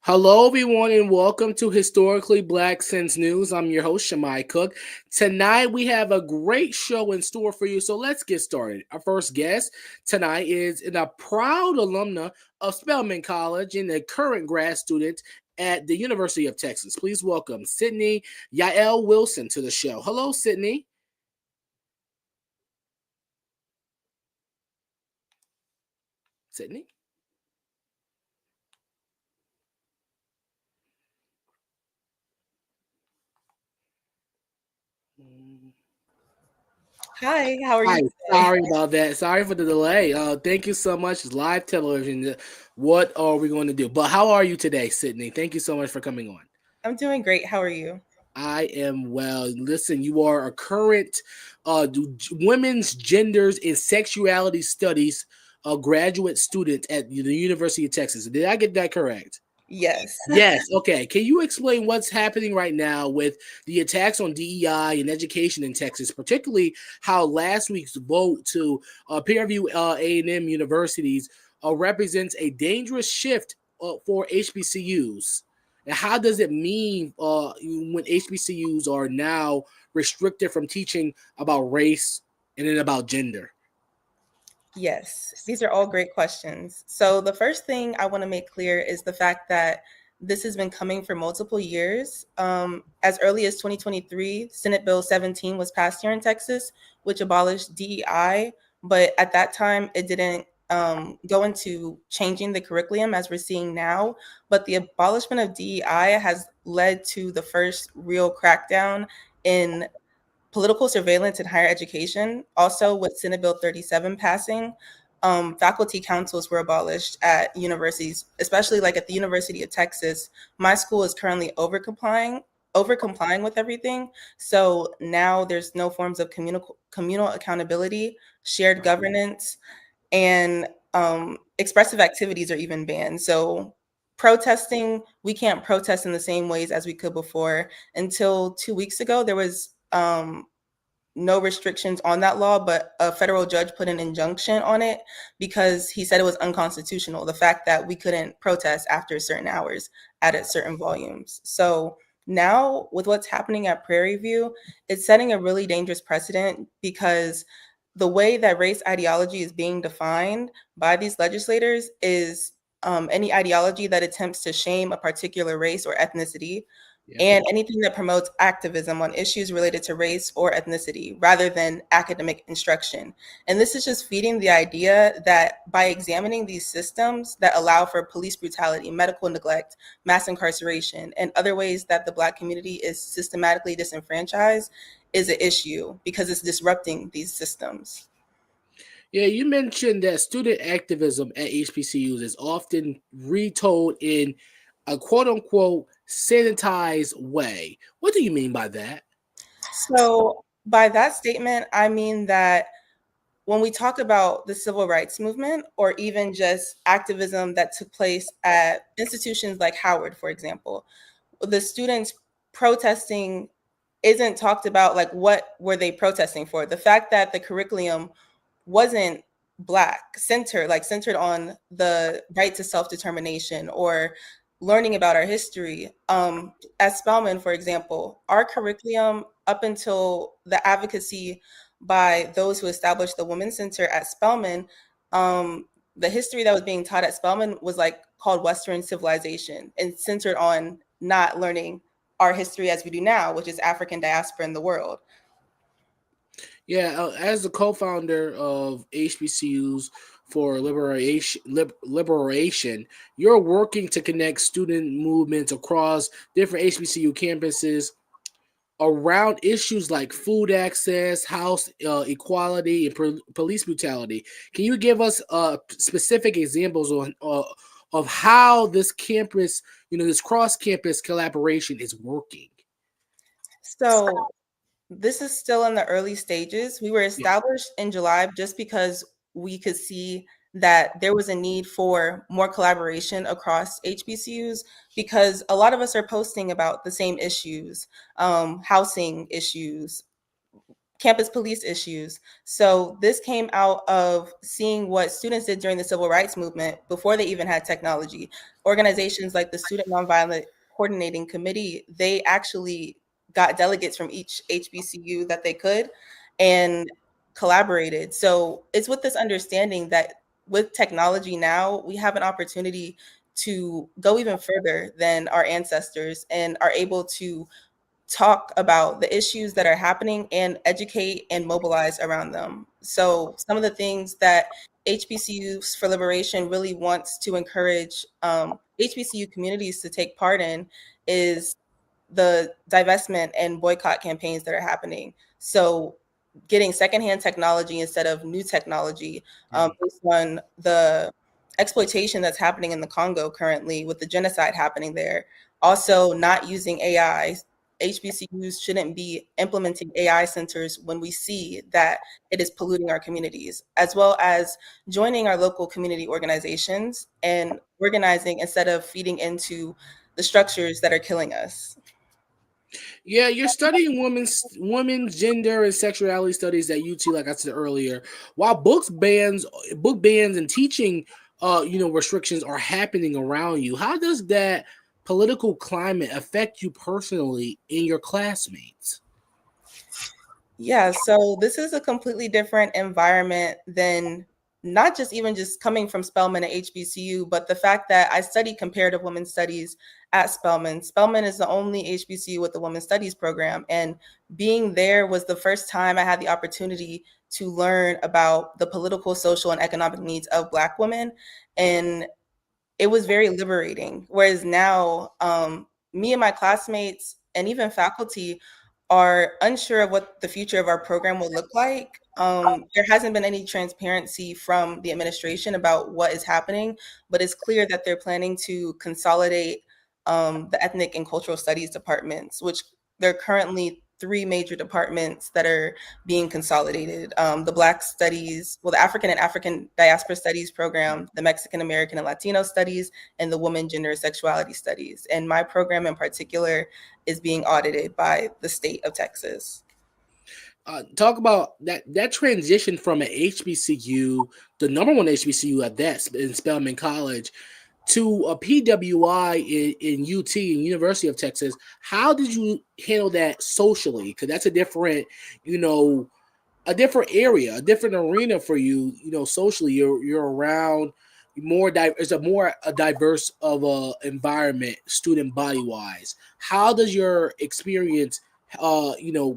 Hello, everyone, and welcome to Historically Black Sense News. I'm your host, Shamai Cook. Tonight, we have a great show in store for you, so let's get started. Our first guest tonight is a proud alumna of Spelman College and a current grad student at the University of Texas. Please welcome Sydney Yael Wilson to the show. Hello, Sydney. Sydney? Hi, how are you Hi, today? sorry about that. Sorry for the delay. Thank you so much. It's live television. What are we going to do? But how are you today, Sydney? Thank you so much for coming on. I'm doing great. How are you? I am well. Listen, you are a current women's genders and sexuality studies graduate student at the University of Texas. Did I get that correct? Yes. Yes. Okay. Can you explain what's happening right now with the attacks on DEI and education in Texas, particularly how last week's vote to peer review A&M universities represents a dangerous shift for HBCUs? And how does it mean when HBCUs are now restricted from teaching about race and then about gender? Yes, these are all great questions. So, the first thing I want to make clear is the fact that this has been coming for multiple years. As early as 2023, Senate Bill 17 was passed here in Texas, which abolished DEI. But at that time, it didn't go into changing the curriculum as we're seeing now. But the abolishment of DEI has led to the first real crackdown in political surveillance in higher education. Also, with Senate Bill 37 passing, faculty councils were abolished at universities, especially like at the University of Texas. My school is currently over complying with everything. So now there's no forms of communal accountability, shared governance, and expressive activities are even banned. So protesting, we can't protest in the same ways as we could before. Until 2 weeks ago, there was no restrictions on that law, but a federal judge put an injunction on it because he said it was unconstitutional. The fact that we couldn't protest after certain hours at certain volumes. So now, with what's happening at Prairie View, it's setting a really dangerous precedent because the way that race ideology is being defined by these legislators is any ideology that attempts to shame a particular race or ethnicity, Yeah. and anything that promotes activism on issues related to race or ethnicity rather than academic instruction. And this is just feeding the idea that by examining these systems that allow for police brutality, medical neglect, mass incarceration, and other ways that the Black community is systematically disenfranchised is an issue because it's disrupting these systems. Yeah, you mentioned that student activism at HBCUs is often retold in a quote unquote sanitized way. What do you mean by that? So, by that statement, I mean that when we talk about the civil rights movement or even just activism that took place at institutions like Howard, for example, the students protesting isn't talked about. Like, what were they protesting for? The fact that the curriculum wasn't Black centered, like centered on the right to self-determination or learning about our history. At Spelman, for example, our curriculum up until the advocacy by those who established the Women's Center at Spelman, the history that was being taught at Spelman was like called Western civilization and centered on not learning our history as we do now, which is African diaspora in the world. Yeah, as the co-founder of HBCUs for Liberation, you're working to connect student movements across different HBCU campuses around issues like food access, house equality, and police brutality. Can you give us specific examples of how this campus, this cross-campus collaboration is working? So this is still in the early stages. We were Yeah. established in July just because we could see that there was a need for more collaboration across HBCUs because a lot of us are posting about the same issues, housing issues, campus police issues. So this came out of seeing what students did during the civil rights movement before they even had technology. Organizations like the Student Nonviolent Coordinating Committee, they actually got delegates from each HBCU that they could and collaborated. So it's with this understanding that with technology now, we have an opportunity to go even further than our ancestors and are able to talk about the issues that are happening and educate and mobilize around them. So some of the things that HBCUs for Liberation really wants to encourage HBCU communities to take part in is the divestment and boycott campaigns that are happening. So getting secondhand technology instead of new technology, based on the exploitation that's happening in the Congo currently with the genocide happening there. Also not using AI. HBCUs shouldn't be implementing AI centers when we see that it is polluting our communities, as well as joining our local community organizations and organizing instead of feeding into the structures that are killing us. Yeah, you're studying women's gender and sexuality studies at UT, like I said earlier. While book bans, and teaching, restrictions are happening around you. How does that political climate affect you personally and your classmates? Yeah, so this is a completely different environment than not just even just coming from Spelman at HBCU, but the fact that I studied comparative women's studies at Spelman. Spelman is the only HBCU with the women's studies program. And being there was the first time I had the opportunity to learn about the political, social, and economic needs of Black women. And it was very liberating. Whereas now, me and my classmates and even faculty are unsure of what the future of our program will look like. There hasn't been any transparency from the administration about what is happening, but it's clear that they're planning to consolidate the ethnic and cultural studies departments, which there are currently three major departments that are being consolidated. The Black Studies, well, the African Diaspora Studies program, the Mexican American and Latino Studies, and the Women, Gender, and Sexuality Studies. And my program in particular is being audited by the state of Texas. Talk about that transition from an HBCU, the number one HBCU at that in Spelman College, to a PWI in UT and University of Texas. How did you handle that socially? Because that's a different, a different area, a different arena for you. Socially, you're around more. It's a diverse of a environment, student body wise. How does your experience,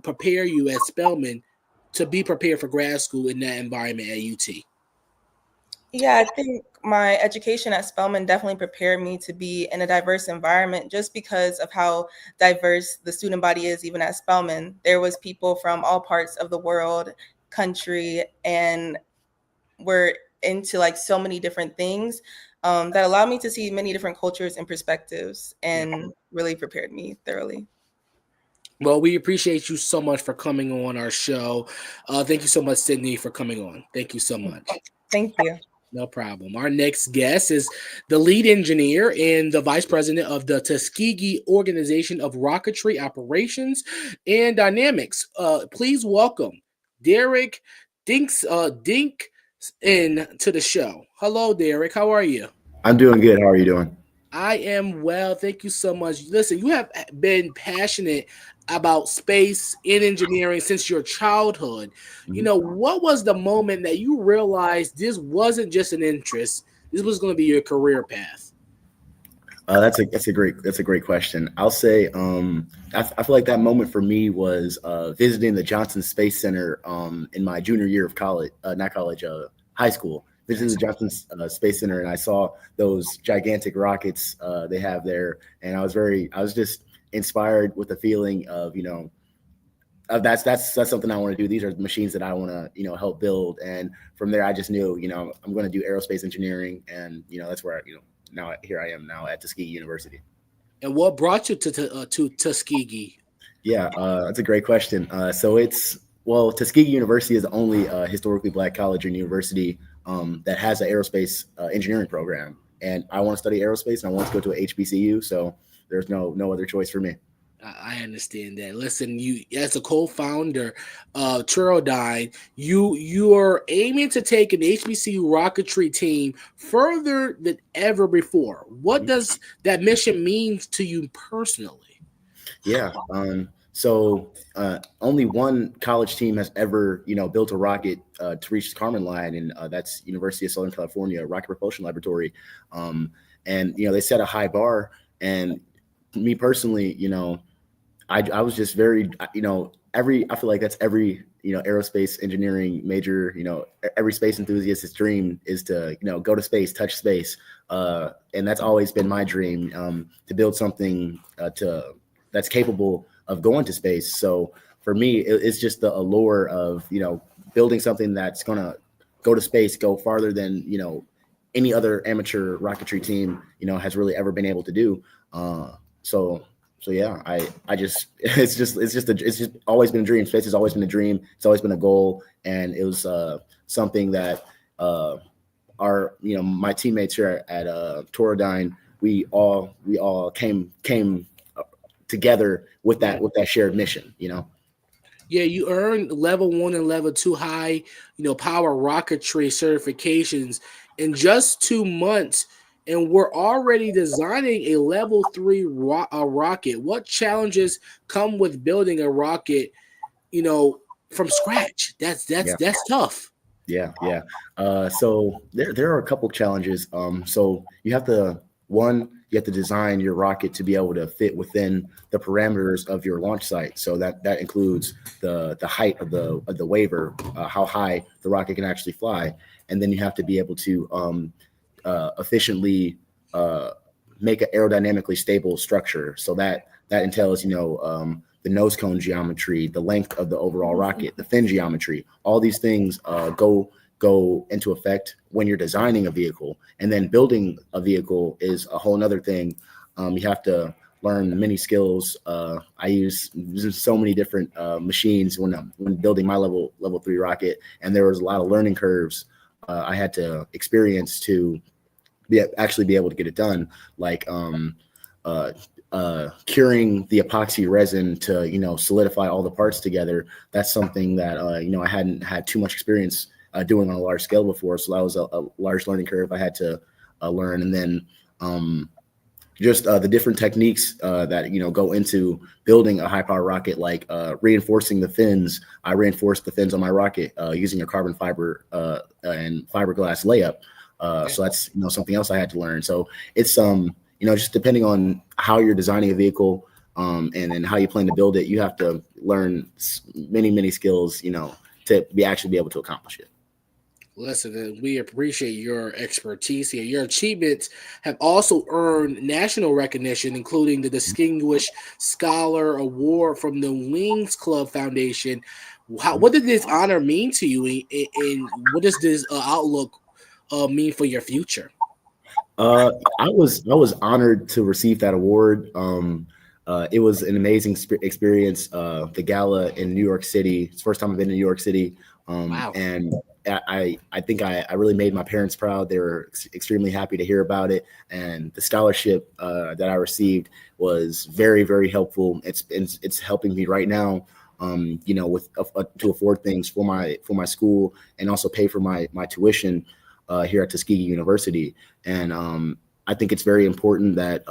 prepare you at Spelman to be prepared for grad school in that environment at UT? Yeah, I think my education at Spelman definitely prepared me to be in a diverse environment just because of how diverse the student body is, even at Spelman. There was people from all parts of the world, country, and we're into like so many different things that allowed me to see many different cultures and perspectives and really prepared me thoroughly. Well, we appreciate you so much for coming on our show. Thank you so much, Sydney, for coming on. Thank you so much. Thank you. No problem. Our next guest is the lead engineer and the vice president of the Tuskegee Organization of Rocketry Operations and Dynamics. Please welcome Derek Dink in to the show. Hello, Derek. How are you? I'm doing good. How are you doing? I am well. Thank you so much. Listen, you have been passionate about space and engineering since your childhood. What was the moment that you realized this wasn't just an interest? This was going to be your career path. That's a great question. I'll say I feel like that moment for me was visiting the Johnson Space Center in my junior year of college, not college, high school. Visiting the Johnson Space Center, and I saw those gigantic rockets they have there, and I was just inspired with the feeling of that's something I want to do. These are machines that I want to help build, and from there I just knew I'm going to do aerospace engineering, and that's where now here I am now at Tuskegee University. And what brought you to Tuskegee? Yeah, that's a great question. Tuskegee University is the only historically Black college and university that has an aerospace engineering program, and I want to study aerospace and I want to go to a HBCU, so there's no other choice for me. I understand that. Listen, you as a co-founder of Turodyne, you are aiming to take an HBCU rocketry team further than ever before. What does that mission mean to you personally? Yeah. So only one college team has ever, built a rocket to reach the Kármán line, and that's University of Southern California Rocket Propulsion Laboratory. And they set a high bar. And me personally, I was just very, I feel like that's every, aerospace engineering major, every space enthusiast's dream is to, go to space, touch space. And that's always been my dream, to build something that's capable of going to space. So for me, it's just the allure of, building something that's going to go to space, go farther than, any other amateur rocketry team, has really ever been able to do. So yeah, I just it's just always been a dream. Space has always been a dream. It's always been a goal, and it was something that my teammates here at Turodyne, we all came together with that shared mission. Yeah, you earned level 1 and level 2 high, power rocketry certifications in just 2 months, and we're already designing a level 3 rocket. What challenges come with building a rocket, from scratch? That's Yeah. that's tough. Yeah. So there are a couple challenges. So you have to design your rocket to be able to fit within the parameters of your launch site. So that includes the height of the waiver, how high the rocket can actually fly, and then you have to be able to efficiently make an aerodynamically stable structure. So that entails, the nose cone geometry, the length of the overall rocket, the fin geometry. All these things go into effect when you're designing a vehicle, and then building a vehicle is a whole nother thing. You have to learn many skills. I use so many different machines when building my level 3 rocket, and there was a lot of learning curves I had to experience to actually be able to get it done, like curing the epoxy resin to solidify all the parts together. That's something that I hadn't had too much experience doing on a large scale before, so that was a large learning curve I had to learn. And then just the different techniques that go into building a high power rocket, like reinforcing the fins. I reinforced the fins on my rocket using a carbon fiber and fiberglass layup. So that's something else I had to learn. So it's just depending on how you're designing a vehicle and then how you plan to build it, you have to learn many skills to actually be able to accomplish it. Listen, we appreciate your expertise here. Your achievements have also earned national recognition, including the Distinguished Scholar Award from the Wings Club Foundation. What did this honor mean to you, and what does this outlook mean for your future? I was honored to receive that award. It was an amazing experience. The gala in New York City. It's the first time I've been in New York City. Wow. And I think I really made my parents proud. They were extremely happy to hear about it. And the scholarship that I received was very, very helpful. It's helping me right now, with to afford things for my school and also pay for my tuition here at Tuskegee University. And I think it's very important that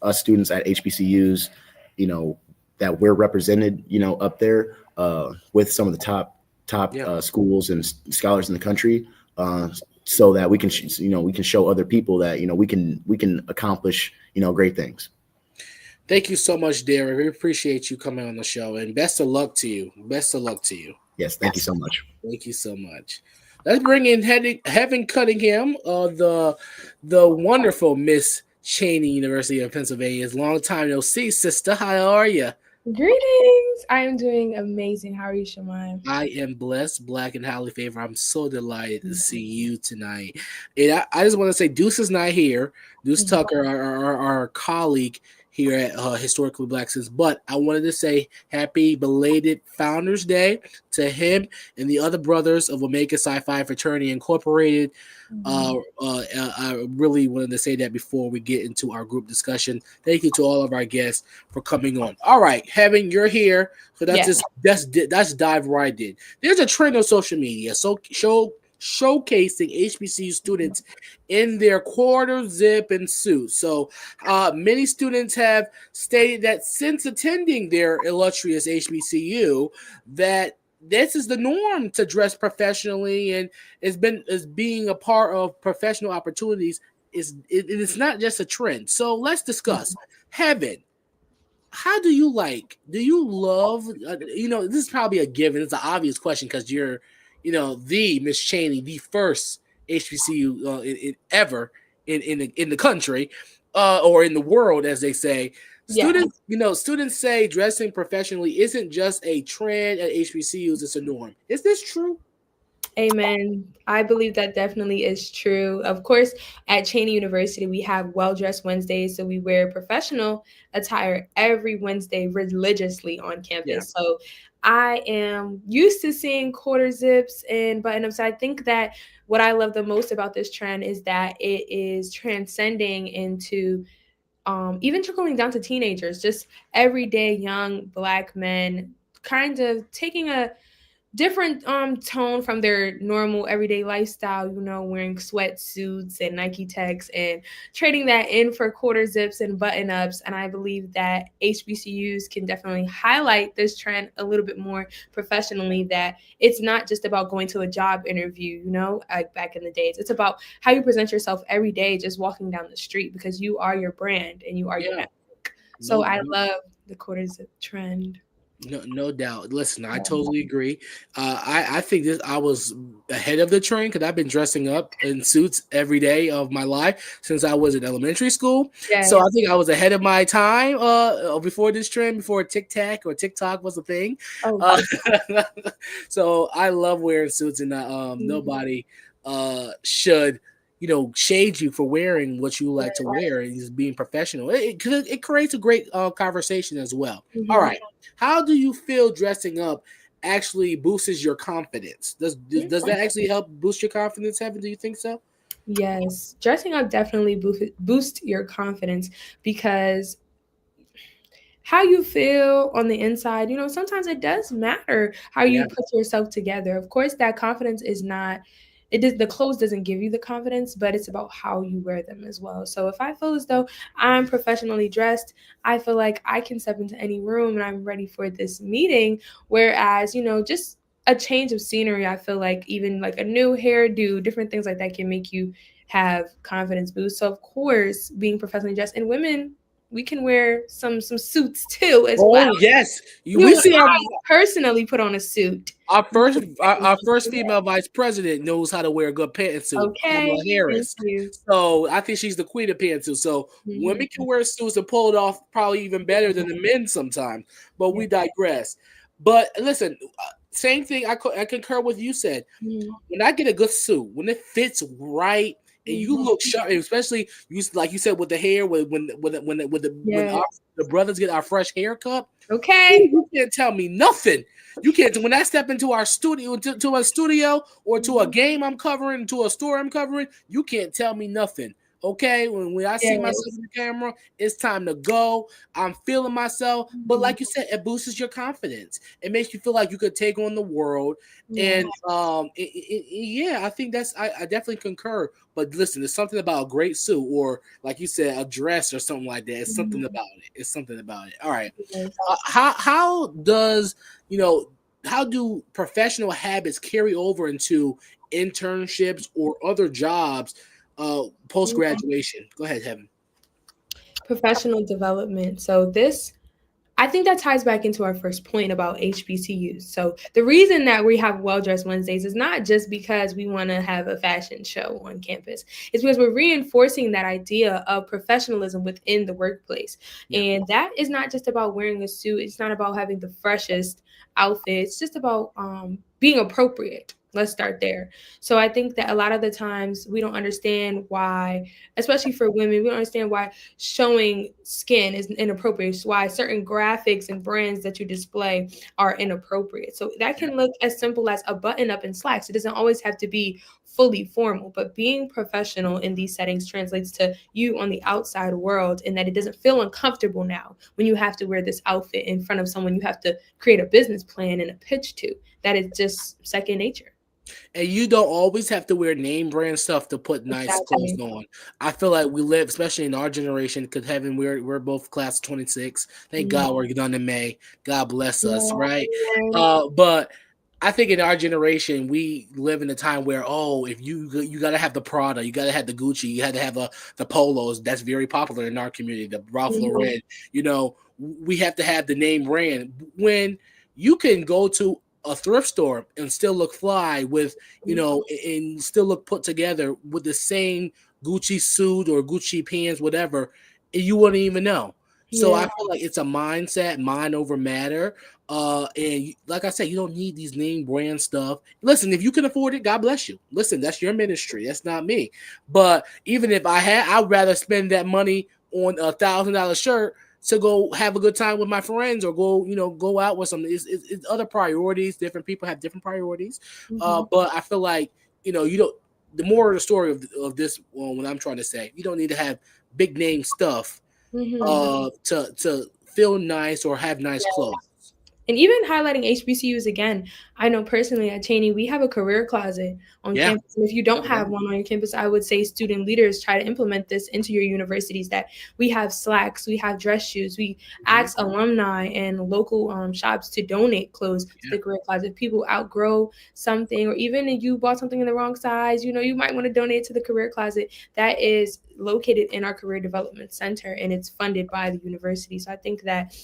us students at HBCUs, that we're represented, up there with some of the top schools and scholars in the country, so that we can show other people that we can accomplish great things. Thank you so much, Derek. We appreciate you coming on the show, and best of luck to you. Yes, thank you so much. Thank you so much. Let's bring in Heaven Cunningham, the wonderful Miss Cheney, University of Pennsylvania. It's long time no see, sister. How are you? Greetings. I am doing amazing. How are you, Shemai? I am blessed, black, and highly favored. I'm so delighted to see you tonight. And I just want to say Deuce is not here. Deuce Tucker, our colleague, here at Historically Black Sis. But I wanted to say happy belated Founders Day to him and the other brothers of Omega Sci-Fi Fraternity Incorporated. I really wanted to say that before we get into our group discussion. Thank you to all of our guests for coming on. All right, Heaven, you're here, so that's dive right in. There's a trend on social media, showcasing HBCU students in their quarter zip and suits. So many students have stated that since attending their illustrious HBCU, that this is the norm to dress professionally, and is being a part of professional opportunities. It's not just a trend. So let's discuss. Heaven, how do you love, this is probably a given. It's an obvious question because you're, the Miss Cheney, the first HBCU ever in the country, or in the world, as they say. Students say dressing professionally isn't just a trend at HBCUs, it's a norm. Is this true? Amen. I believe that definitely is true. Of course, at Cheney University, we have well-dressed Wednesdays, so we wear professional attire every Wednesday religiously on campus. Yeah. So I am used to seeing quarter zips and button-ups. I think that what I love the most about this trend is that it is transcending into even trickling down to teenagers, just everyday young Black men kind of taking a different tone from their normal everyday lifestyle, wearing sweatsuits and Nike Techs and trading that in for quarter zips and button ups. And I believe that HBCUs can definitely highlight this trend a little bit more professionally, that it's not just about going to a job interview, like back in the days. It's about how you present yourself every day, just walking down the street, because you are your brand and you are your network. So I love the quarter zip trend. No doubt. Listen, I totally agree. I think I was ahead of the trend because I've been dressing up in suits every day of my life since I was in elementary school. Yes. So I think I was ahead of my time before this trend, before TikTok was a thing. So I love wearing suits, and nobody should shade you for wearing what you like to wear and just being professional. It creates a great conversation as well. Mm-hmm. All right. How do you feel dressing up actually boosts your confidence? Does that actually help boost your confidence, Heaven? Do you think so? Yes. Dressing up definitely boosts your confidence, because how you feel on the inside, sometimes it does matter how you put yourself together. Of course, that confidence is not... the clothes doesn't give you the confidence, but it's about how you wear them as well. So if I feel as though I'm professionally dressed, I feel like I can step into any room and I'm ready for this meeting. Whereas, just a change of scenery, I feel like even like a new hairdo, different things like that can make you have confidence boost. So of course, being professionally dressed, and women, we can wear some suits too as well. Oh yes, we see. I personally put on a suit. Our first female vice president knows how to wear a good pantsuit. Okay, Harris. So I think she's the queen of pantsuit. So women can wear suits and pull it off probably even better than the men sometimes. But we digress. But listen, same thing. I concur with you said. When I get a good suit, when it fits right. And you look sharp, especially like you said with the hair. When the brothers get our fresh haircut. Okay, you can't tell me nothing. You can't. When I step into our studio, to a studio or to a game I'm covering, to a store I'm covering, you can't tell me nothing. Okay, when I see myself in the camera, it's time to go. I'm feeling myself, but like you said, it boosts your confidence. It makes you feel like you could take on the world, and I think I definitely concur. But listen, there's something about a great suit, or like you said, a dress or something like that. It's something about it. It's something about it. All right, how do professional habits carry over into internships or other jobs? Post graduation. Go ahead, Heaven. Professional development. So I think that ties back into our first point about HBCUs. So the reason that we have well-dressed Wednesdays is not just because we want to have a fashion show on campus. It's because we're reinforcing that idea of professionalism within the workplace. And that is not just about wearing a suit. It's not about having the freshest outfit. It's just about being appropriate. Let's start there. So I think that a lot of the times we don't understand why, especially for women, we don't understand why showing skin is inappropriate, why certain graphics and brands that you display are inappropriate. So that can look as simple as a button up in slacks. It doesn't always have to be fully formal, but being professional in these settings translates to you on the outside world, and that it doesn't feel uncomfortable now when you have to wear this outfit in front of someone you have to create a business plan and a pitch to. That is just second nature. And you don't always have to wear name brand stuff to put nice clothes Exactly. on. I feel like we live, especially in our generation, because heaven, we're both class of 26. Thank God we're done in May. God bless us, right? But I think in our generation, we live in a time where, if you got to have the Prada, you got to have the Gucci, you had to have the polos. That's very popular in our community. The Ralph Lauren, we have to have the name brand. When you can go to a thrift store and still look fly with, and still look put together with the same Gucci suit or Gucci pants, whatever, and you wouldn't even know. So I feel like it's a mindset, mind over matter. And like I said, you don't need these name brand stuff. Listen, if you can afford it, God bless you. Listen, that's your ministry. That's not me. But even if I'd rather spend that money on $1,000 shirt to go have a good time with my friends or go out with something. It's other priorities. Different people have different priorities. But I feel like, you don't, the more of the story of this, what I'm trying to say, you don't need to have big name stuff to feel nice or have nice clothes. And even highlighting HBCUs again, I know personally at Cheney, we have a career closet on campus. And if you don't have one on your campus, I would say student leaders try to implement this into your universities, that we have slacks, we have dress shoes, we ask alumni and local shops to donate clothes to the career closet. If people outgrow something, or even if you bought something in the wrong size, you might want to donate it to the career closet. That is located in our career development center, and it's funded by the university. So I think that,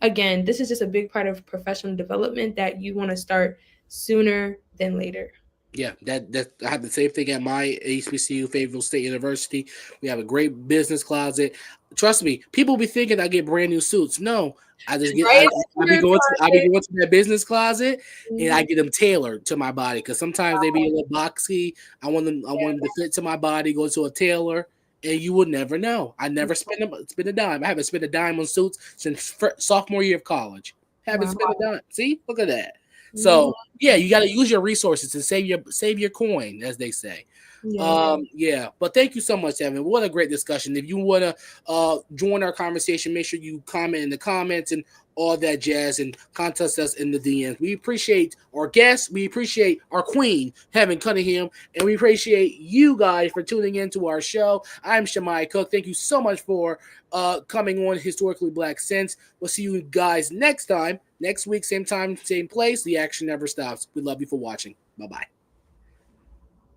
again, this is just a big part of professional development that you want to start sooner than later. Yeah, that I have the same thing at my HBCU, Fayetteville State University. We have a great business closet. Trust me, people be thinking I get brand new suits. No, I just get I be going to that business closet and I get them tailored to my body, because sometimes they be a little boxy. I want them to fit to my body. Go to a tailor. And you would never know. I never spend a dime. I haven't spent a dime on suits since sophomore year of college. Haven't spent a dime. See, look at that. So you got to use your resources to save your coin, as they say. But thank you so much, Evan. What a great discussion. If you want to join our conversation, make sure you comment in the comments and all that jazz, and contact us in the DMs. We appreciate our guests. We appreciate our queen, Heaven Cunningham, and we appreciate you guys for tuning into our show. I'm Shamai Cook. Thank you so much for coming on Historically Black Sense. We'll see you guys next time. Next week, same time, same place. The action never stops. We love you for watching. Bye-bye.